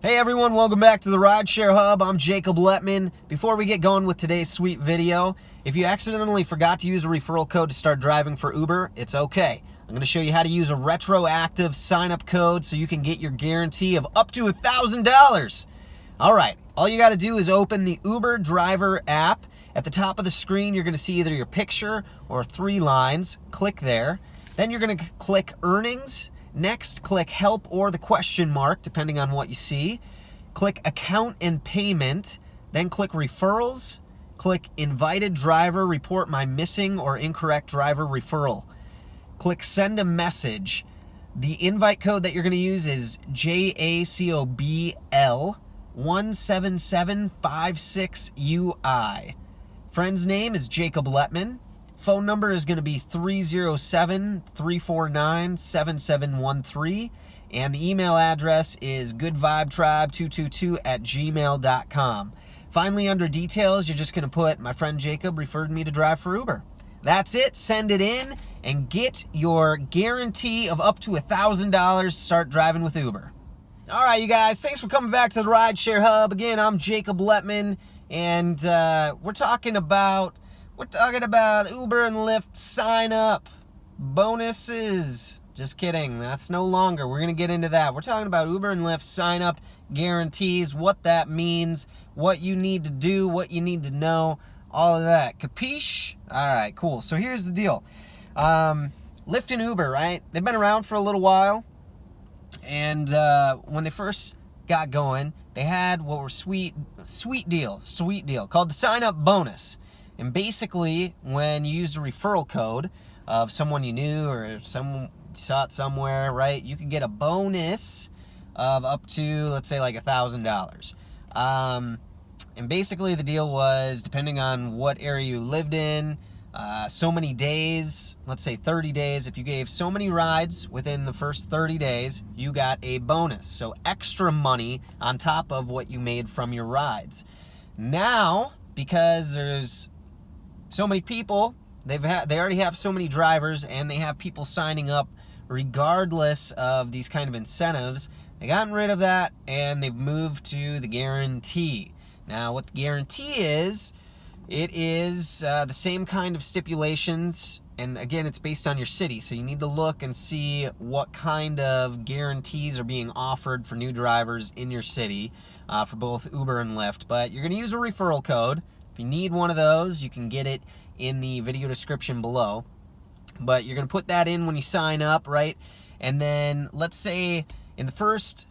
Hey everyone, welcome back to the Rideshare Hub. I'm Jacob Letman. Before we get going with today's sweet video, if you accidentally forgot to use a referral code to start driving for Uber, it's okay. I'm going to show you how to use a retroactive sign-up code so you can get your guarantee of up to $1,000. All right, all you got to do is open the Uber driver app. At the top of the screen, you're going to see either your picture or 3 lines. Click there. Then you're going to click Earnings. Next, click Help or the question mark, depending on what you see. Click Account and Payment. Then click Referrals. Click Invited Driver, report my missing or incorrect driver referral. Click Send a Message. The invite code that you're going to use is JACOBL17756UI. Friend's name is Jacob Letman. Phone number is going to be 307-349-7713. And the email address is goodvibetribe222@gmail.com. Finally, under details, you're just going to put, my friend Jacob referred me to drive for Uber. That's it. Send it in and get your guarantee of up to $1,000 to start driving with Uber. All right, you guys, thanks for coming back to the Rideshare Hub. Again, I'm Jacob Letman, and we're talking about Uber and Lyft sign up bonuses. Just kidding. That's no longer. We're going to get into that. We're talking about Uber and Lyft sign up guarantees, what that means, what you need to do, what you need to know, all of that. Capiche? All right, cool. So here's the deal. Lyft and Uber, right? They've been around for a little while. And when they first got going, they had what were sweet deal called the sign up bonus. And basically, when you use a referral code of someone you knew or someone you saw it somewhere, right, you could get a bonus of up to, let's say, like $1,000. And basically, the deal was, depending on what area you lived in, so many days, let's say 30 days, if you gave so many rides within the first 30 days, you got a bonus. So extra money on top of what you made from your rides. Now, because there's so many people, they already have so many drivers, and they have people signing up regardless of these kind of incentives. They've gotten rid of that, and they've moved to the guarantee. Now, what the guarantee is, it is the same kind of stipulations, and again, it's based on your city, so you need to look and see what kind of guarantees are being offered for new drivers in your city for both Uber and Lyft. But you're going to use a referral code. If you need one of those, you can get it in the video description below. But you're going to put that in when you sign up, right? And then let's say in the first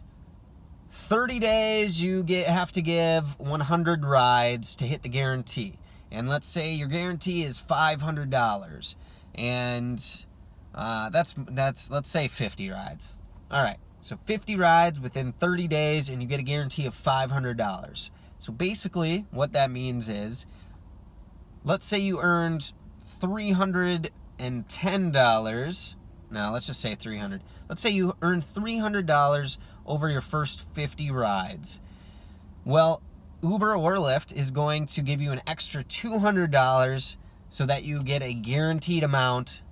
30 days, you have to give 100 rides to hit the guarantee. And let's say your guarantee is $500. And that's let's say 50 rides. All right, so 50 rides within 30 days, and you get a guarantee of $500. So basically, what that means is, let's say you earned $310. Now, let's just say 300. Let's say you earned $300 over your first 50 rides. Well, Uber or Lyft is going to give you an extra $200 so that you get a guaranteed amount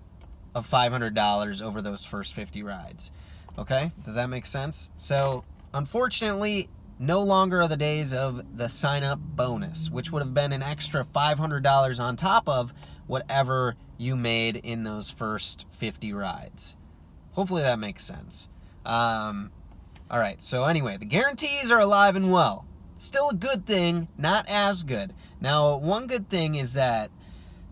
of $500 over those first 50 rides. Okay? Does that make sense? So, unfortunately, no longer are the days of the sign-up bonus, which would have been an extra $500 on top of whatever you made in those first 50 rides. Hopefully that makes sense. All right, so anyway, the guarantees are alive and well. Still a good thing, not as good. Now, one good thing is that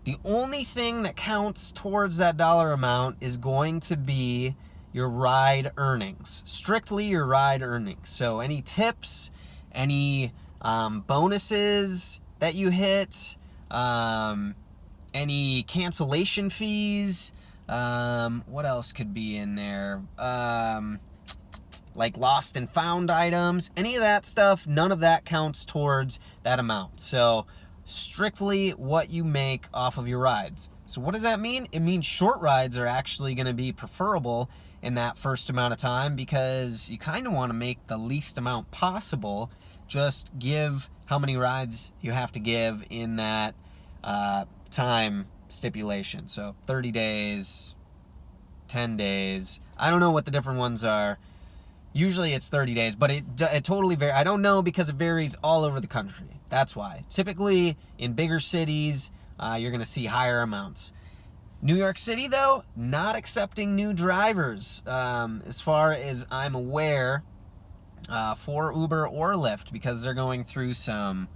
the only thing that counts towards that dollar amount is going to be your ride earnings, strictly your ride earnings. So any tips, any bonuses that you hit, any cancellation fees, what else could be in there? Like lost and found items, any of that stuff, none of that counts towards that amount. So strictly what you make off of your rides. So what does that mean? It means short rides are actually going to be preferable in that first amount of time, because you kind of want to make the least amount possible. Just give how many rides you have to give in that time stipulation. So 30 days, 10 days. I don't know what the different ones are. Usually it's 30 days, but it totally varies. I don't know because it varies all over the country. That's why. Typically, in bigger cities, you're going to see higher amounts. New York City, though, not accepting new drivers, as far as I'm aware, for Uber or Lyft, because they're going through some...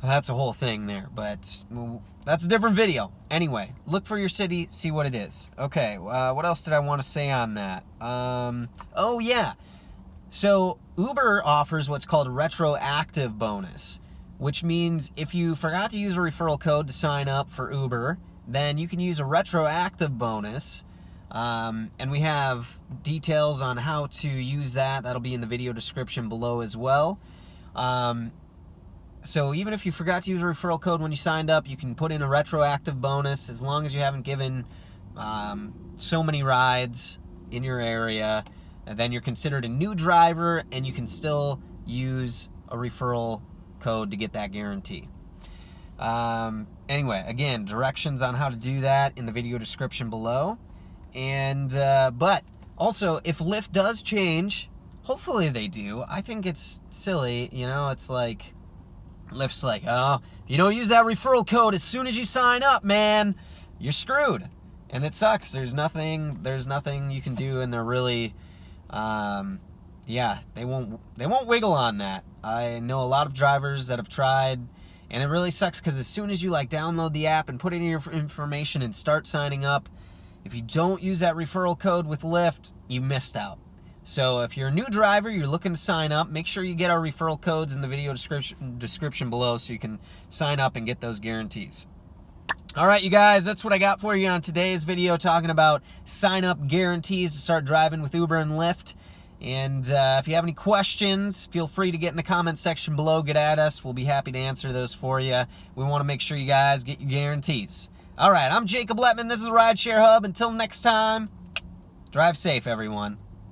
That's a whole thing there, but that's a different video. Anyway, look for your city, see what it is. Okay, what else did I want to say on that? Oh, yeah. So Uber offers what's called a retroactive bonus, which means if you forgot to use a referral code to sign up for Uber, then you can use a retroactive bonus. And we have details on how to use that. That'll be in the video description below as well. So even if you forgot to use a referral code when you signed up, you can put in a retroactive bonus as long as you haven't given so many rides in your area. And then you're considered a new driver, and you can still use a referral code to get that guarantee. Anyway, again, directions on how to do that in the video description below. And but also, if Lyft does change, hopefully they do. I think it's silly, you know. It's like Lyft's like, oh, if you don't use that referral code as soon as you sign up, man, you're screwed, and it sucks. There's nothing you can do, and they're really, yeah, they won't wiggle on that. I know a lot of drivers that have tried, and it really sucks because as soon as you like download the app and put in your information and start signing up, if you don't use that referral code with Lyft, you missed out. So if you're a new driver, you're looking to sign up, make sure you get our referral codes in the video description below so you can sign up and get those guarantees. All right, you guys, that's what I got for you on today's video, talking about sign-up guarantees to start driving with Uber and Lyft. And if you have any questions, feel free to get in the comment section below. Get at us. We'll be happy to answer those for you. We want to make sure you guys get your guarantees. All right, I'm Jacob Letman. This is Rideshare Hub. Until next time, drive safe, everyone.